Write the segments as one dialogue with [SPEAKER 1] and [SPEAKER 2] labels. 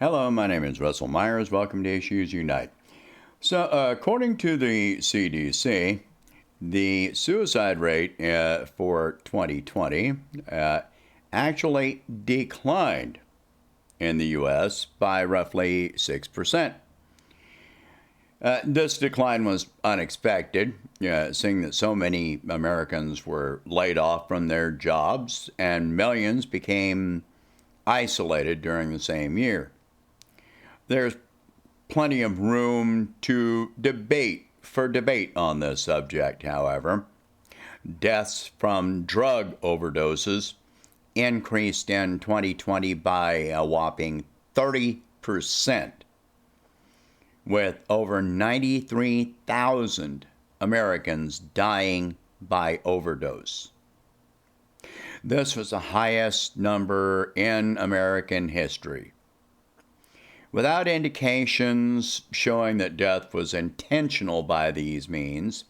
[SPEAKER 1] Hello, my name is Russell Myers. Welcome to Issues Unite. So, according to the CDC, the suicide rate for 2020 actually declined in the U.S. by roughly 6%. This decline was unexpected, seeing that so many Americans were laid off from their jobs and millions became isolated during the same year. There's plenty of room to debate on this subject, however. Deaths from drug overdoses increased in 2020 by a whopping 30%, with over 93,000 Americans dying by overdose. This was the highest number in American history. Without indications showing that death was intentional by these means,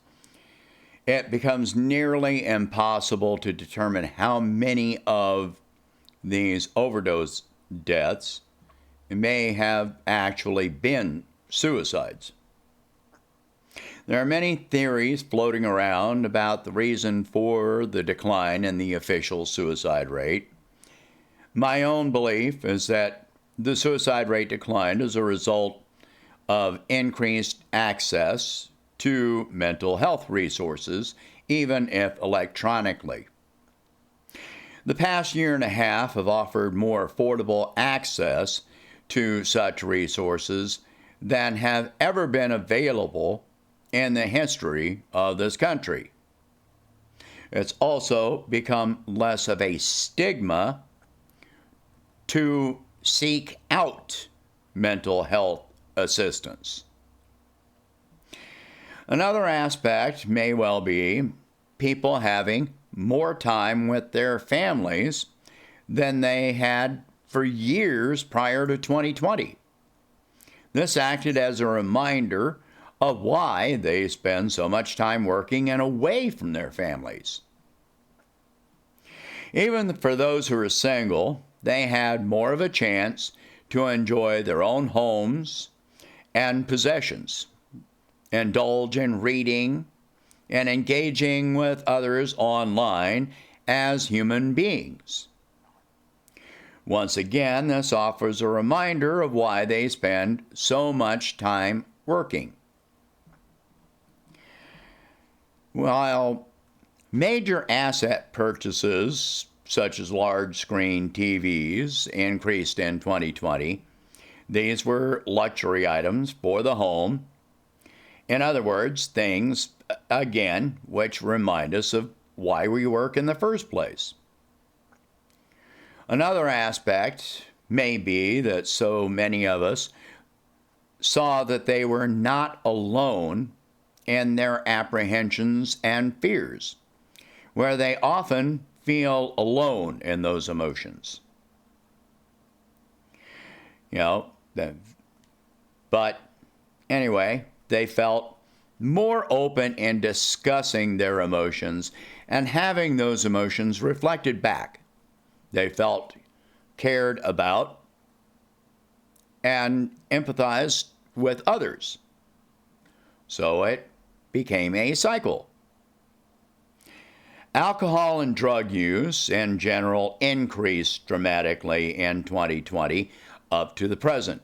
[SPEAKER 1] it becomes nearly impossible to determine how many of these overdose deaths may have actually been suicides. There are many theories floating around about the reason for the decline in the official suicide rate. My own belief is that the suicide rate declined as a result of increased access to mental health resources, even if electronically. The past year and a half have offered more affordable access to such resources than have ever been available in the history of this country. It's also become less of a stigma to seek out mental health assistance. Another aspect may well be people having more time with their families than they had for years prior to 2020. This acted as a reminder of why they spend so much time working and away from their families. Even for those who are single, they had more of a chance to enjoy their own homes and possessions, indulge in reading, and engaging with others online as human beings. Once again, this offers a reminder of why they spend so much time working. While major asset purchases such as large screen TVs increased in 2020, these were luxury items for the home. In other words, things, again, which remind us of why we work in the first place. Another aspect may be that so many of us saw that they were not alone in their apprehensions and fears, where they often feel alone in those emotions. But anyway, they felt more open in discussing their emotions and having those emotions reflected back. They felt cared about and empathized with others. So it became a cycle. Alcohol and drug use in general increased dramatically in 2020 up to the present.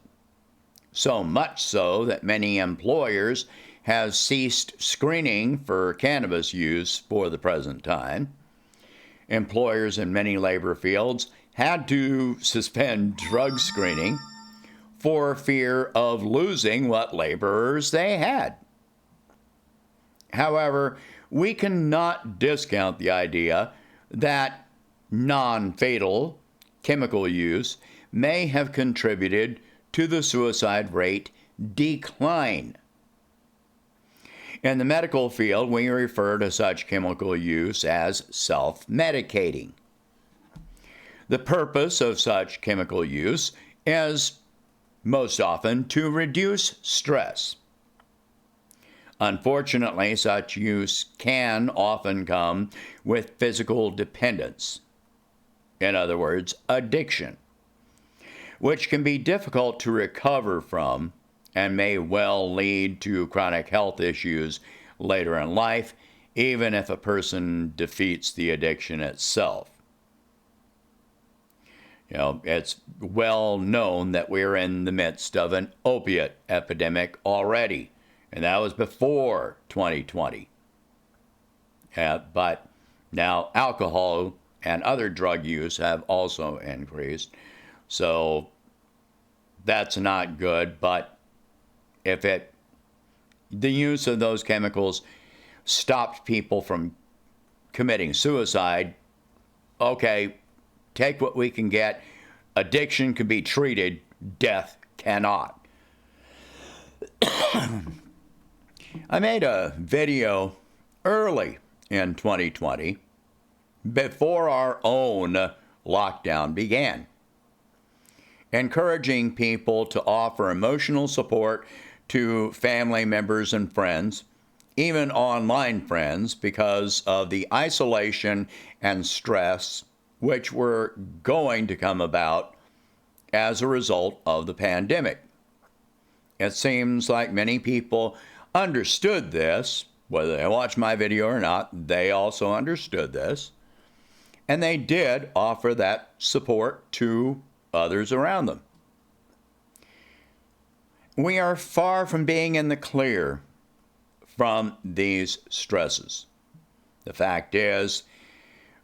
[SPEAKER 1] So much so that many employers have ceased screening for cannabis use for the present time. Employers in many labor fields had to suspend drug screening for fear of losing what laborers they had. However, we cannot discount the idea that non-fatal chemical use may have contributed to the suicide rate decline. In the medical field, we refer to such chemical use as self-medicating. The purpose of such chemical use is most often to reduce stress. Unfortunately, such use can often come with physical dependence. In other words, addiction. which can be difficult to recover from and may well lead to chronic health issues later in life, even if a person defeats the addiction itself. It's well known that we're in the midst of an opiate epidemic already, and that was before 2020. But now alcohol and other drug use have also increased, so that's not good. But if the use of those chemicals stopped people from committing suicide, okay, take what we can get. Addiction can be treated, death cannot. I made a video early in 2020, before our own lockdown began, encouraging people to offer emotional support to family members and friends, even online friends, because of the isolation and stress which were going to come about as a result of the pandemic. It seems like many people understood this, whether they watched my video or not, they also understood this, and they did offer that support to others around them. We are far from being in the clear from these stresses. The fact is,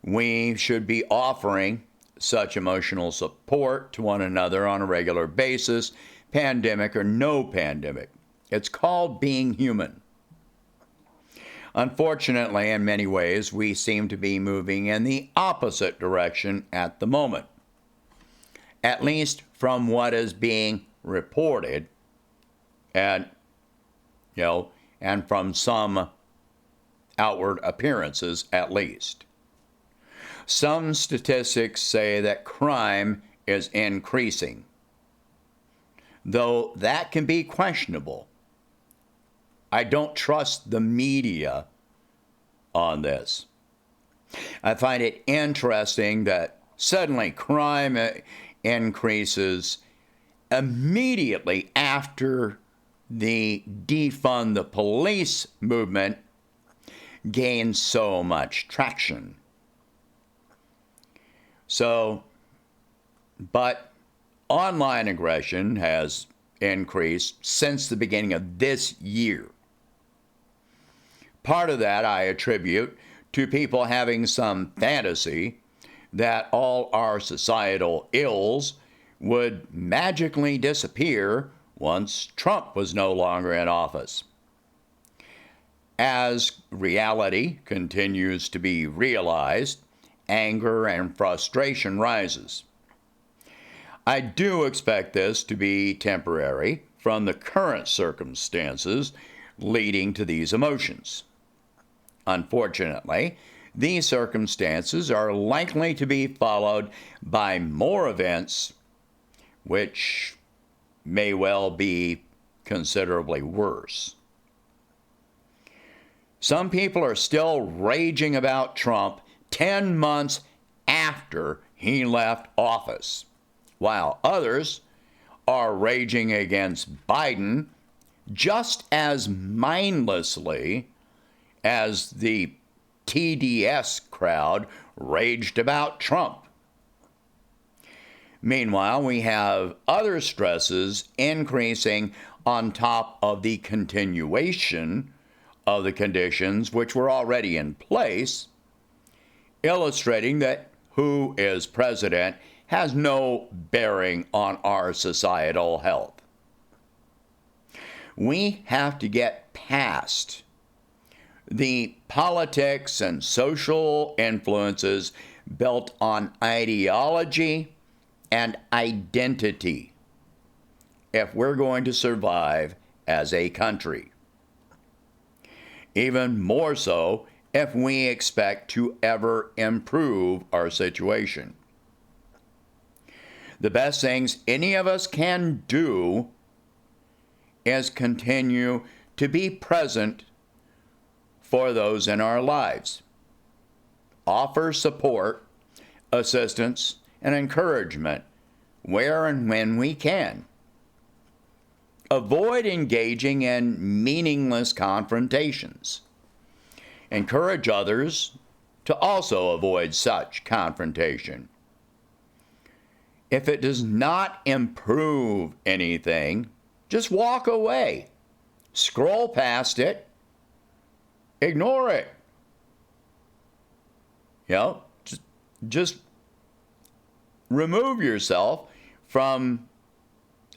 [SPEAKER 1] we should be offering such emotional support to one another on a regular basis, pandemic or no pandemic. It's called being human. Unfortunately, in many ways, we seem to be moving in the opposite direction at the moment, at least from what is being reported, and from some outward appearances at least. Some statistics say that crime is increasing, though that can be questionable. I don't trust the media on this. I find it interesting that suddenly crime increases immediately after the defund the police movement gains so much traction. But online aggression has increased since the beginning of this year. Part of that I attribute to people having some fantasy that all our societal ills would magically disappear once Trump was no longer in office. As reality continues to be realized, anger and frustration rises. I do expect this to be temporary from the current circumstances leading to these emotions. Unfortunately, these circumstances are likely to be followed by more events which may well be considerably worse. Some people are still raging about Trump 10 months after he left office, while others are raging against Biden just as mindlessly as the TDS crowd raged about Trump. Meanwhile, we have other stresses increasing on top of the continuation of the conditions which were already in place, illustrating that who is president has no bearing on our societal health. We have to get past the politics and social influences built on ideology and identity if we're going to survive as a country. Even more so if we expect to ever improve our situation. The best things any of us can do is continue to be present for those in our lives. Offer support, assistance, and encouragement where and when we can. Avoid engaging in meaningless confrontations. Encourage others to also avoid such confrontation. If it does not improve anything, just walk away. Scroll past it. Ignore it. Just remove yourself from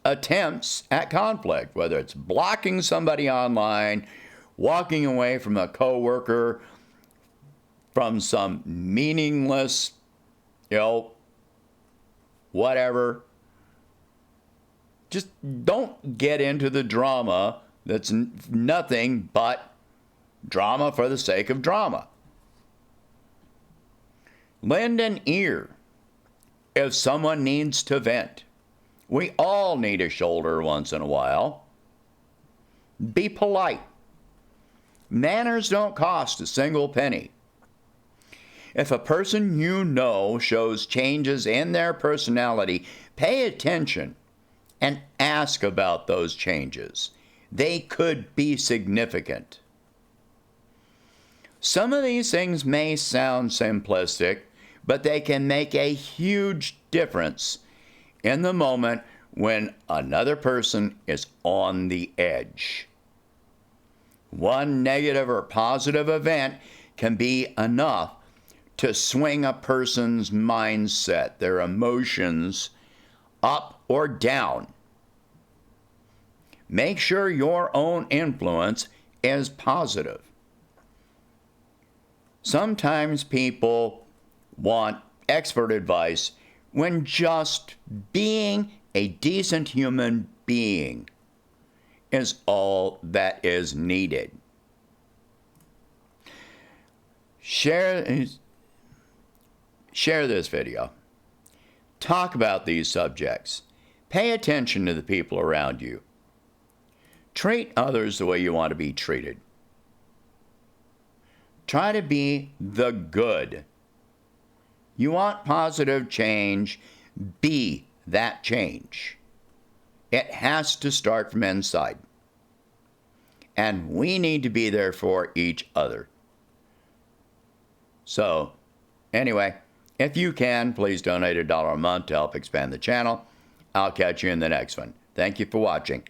[SPEAKER 1] attempts at conflict, whether it's blocking somebody online, walking away from a coworker, from some meaningless, whatever. Just don't get into the drama that's nothing but drama for the sake of drama. Lend an ear if someone needs to vent. We all need a shoulder once in a while. Be polite. Manners don't cost a single penny. If a person you know shows changes in their personality, pay attention and ask about those changes. They could be significant. Some of these things may sound simplistic, but they can make a huge difference in the moment when another person is on the edge. One negative or positive event can be enough to swing a person's mindset, their emotions, up or down. Make sure your own influence is positive. Sometimes people want expert advice when just being a decent human being is all that is needed. Share this video. Talk about these subjects. Pay attention to the people around you. Treat others the way you want to be treated. Try to be the good. You want positive change, be that change. It has to start from inside. And we need to be there for each other. So, anyway, if you can, please donate $1 a month to help expand the channel. I'll catch you in the next one. Thank you for watching.